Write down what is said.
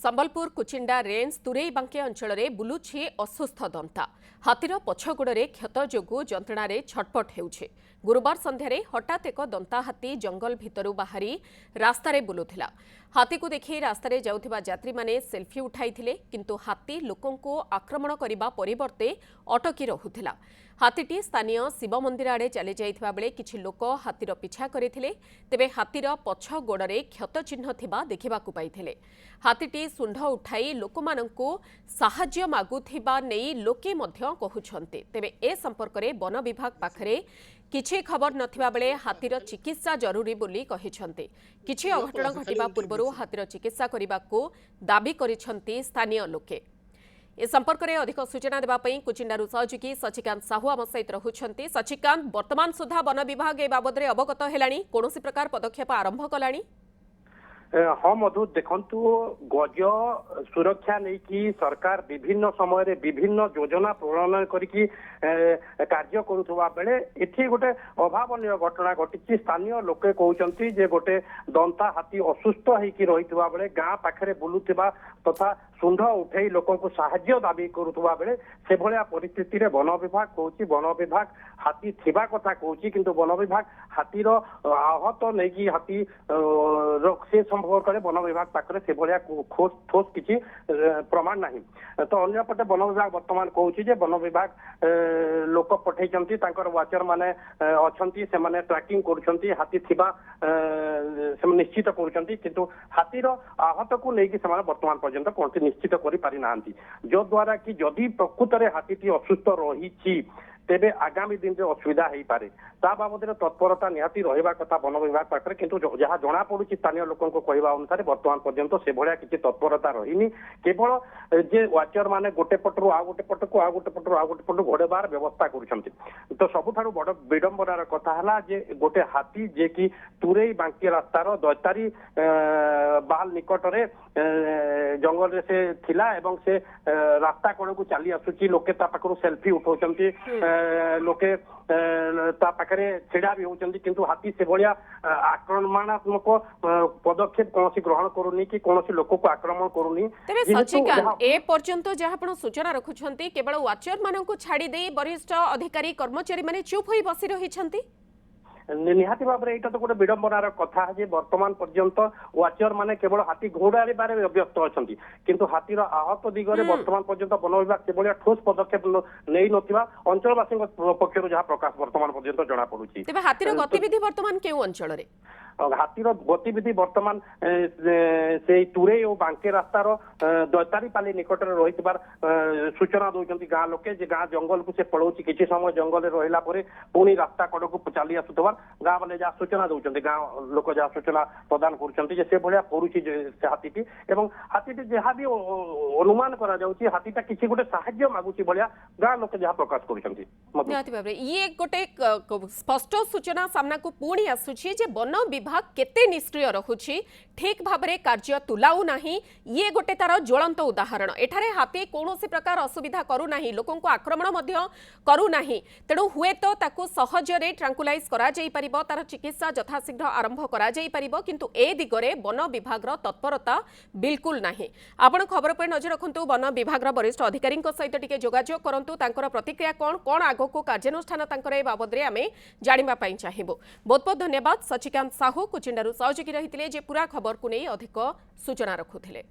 Sambalpur Kuchinda range तुरई बांके अंचल में बुलुछि असुस्थ दंता हाथीर पछगोड़े क्षत जोगु जंत्रणा छटपट हेउछे। गुरुवार संध्यारे हठात एक दंता हाथी जंगल भितरु बाहरी रास्तारे बुलुथिला। हाथी को देखि रास्तारे जाउथिबा यात्री माने सेल्फी उठाइथिले, किंतु हाथी लोकंको आक्रमण करिबा परिवर्ते अटकी रहुथिला। हाथीटी स्थानीय शिव मंदिर आड़े चली जाइथिबा बेले किछि लोक हाथीर पिछा करिथिले, तेबे हाथीर पछ गोड़े क्षत चिन्ह थिबा देखिबाकु पाइथिले। हाथीटी सुंढ उठाई लोकमानंकु साहाय्य मागुथिबा नेई लोके मध्य कहुछन्ते। तेबे ए संपर्करे वन विभाग पाखरे किछि खबर नथिबा बेले हाथीर चिकित्सा जरूरी बोली कहिछन्ते। किछि अघटन घटिबा पूर्वरु हाथीर चिकित्सा करिबाकु दाबी करिछन्ते स्थानीय लोके। ए संपर्क में अधिक सूचना देवाई कुचिंडारू सहयोगी शशिकांत साहू आम सहित रहुछन्ते। शशिकांत, वर्तमान सुधा वन विभाग ए बाबद अवगत हेलानी, कौनसी प्रकार पदक्षेप आरंभ कलानी? हाँ मधु, देखंतु गज सुरक्षा नहीं कि सरकार विभिन्न समय रे विभिन्न योजना प्रणयन करके कार्य करुवा बेले एठी गोटे अभावनीय घटना घटी। स्थानीय लोके कहउचंती जे गोटे दंता हाथी असुस्थ होइकी रहितबा बेले गाँ पाखरे बुलुथिबा तथा सुंढ उठे लोकों को साहाय्य दाबी करुवा बेले से भलिया परिस्थिति रे वन विभाग कहउची वन विभाग हाथी थिबा कथा कहउची, किंतु वन विभाग हाथीर आहत नहीं कि हाथी से संपर्क में वन विभाग पाखरे से भलिया ठोस किछि प्रमाण नहीं। तो अन्यपटे वन विभाग वर्तमान कहउची जे वन विभाग लोक पठेइचंती, तांकर वाचर माने अछंती, से माने ट्रैकिंग करूछंती, हाथी थिबा से निश्चित करूछंती, किंतु हाथीर आहत को लेकी से वर्तमान पर्यंत कौन निश्चित करि पारि नांती, जो द्वारा कि जदि प्रकृत रे हाथीटी असुस्थ रही तेबे आगामी दिन में असुविधा हो पारे। ता बाबद तत्परता निहाती रहिबा कथा वन विभाग पाखरे, किंतु जहाँ जना पड़ुछि स्थानीय लोकों को कहवा अनुसार वर्तमान पर्यंत से भलिया किछि तत्परता रहिनी। केवल जे वाचर माने गोटे पटरु आ गोटे पटको आ गोटे पटरु आ गोटे पटको घोड़ेबार व्यवस्था करुछंती। तो सबुठारु बड़ विडंबनार कथा हला जे गोटे हाथी जे कि तुरई बांकी रास्तार दैतारी बाल निकटरे जंगल रे से थिला एवं से रास्ता कड़ को चली आसुची। लोके ता पाखरु सेल्फी उठाउचंती, लोके ता पाखरे छिड़ा भी होचंती, किंतु हाथी से भलिया आक्रमणात्मक पदक्षेप कौनसी ग्रहण करूनी कि कौनसी लोक को आक्रमण करूनी। तेबे शशिकांत, ए पर्यंत जहाँ आपण सूचना रखुछंती केवल वाचर माननकु छाड़ी दे वरिष्ठ अधिकारी कर्मचारी माने चुप होई बसी रहिछंती। निहाती भाव में तो गोटे विडंबनार कथा जे वर्तमान पर्यंत वाचर माने केवल हाथी घोड़ारे बारे व्यस्त अछंती, किंतु हाथीर आहत दिगरे वर्तमान पर्यंत वन विभाग से भलिया ठोस पदक्षेप नै नथिबा अंचलवासी पक्षरु जहाँ प्रकाश वर्तमान पर्यंत जना पड़ुछि। तेबे हाथीर गतिविधि वर्तमान केउ अंचल रे? हाथीर गतिविधि वर्तमान से तुरई और बांके रास्तार दैतारीपाली निकट में रही सूचना दौरान गाँ लोके जे गाँ जंगल को से पलाऊँच किसी समय जंगल रहा पुणी रास्ता कड़ को चली आसुवर गाँ वाले जहाँ सूचना दौरान गाँ लोक जहाँ सूचना प्रदान कर पड़ुची हाथीटी एवं हाथीटी जहाँ भी अनुमान करा हाथीटा किसी गोटे साहाय्य मागुची भाया गाँ लोक जहाँ प्रकाश कर ये गोटे स्पष्ट सूचना सामना को पुणी आसुची जे वन विभाग केते निष्क्रिय रहुछि, ठीक भाबरे कार्य तुलाउ नाही। ये गोटे तार ज्वलंत उदाहरण। एठारे हाथी कौनसी प्रकार असुविधा करू नाही, लोकों को आक्रमण मध्य करू नाही, तेणु हुए तो ताकू सहजरे ट्रांकुलाइज करा जाई परिबो, तार चिकित्सा यथाशीघ्र आरंभ करा जाई परिबो, किंतु ए दिगरे वन विभाग तत्परता बिल्कुल नाही। आपण खबर पर नजर रखंतु, वन विभाग वरिष्ठ अधिकारी सहित टिके जोगाजोग करंतु, तांकर प्रतिक्रिया कोन आगको कार्यानुष्ठान तांकर ए बाबद रे आमे जानिबा पई चाहिबो। बहुत बहुत धन्यवाद शशिकांत साहू कुचिंडारू सहयोगी रहिथिले जे पूरा खबर को नहीं अधिक सूचना रखुथिले।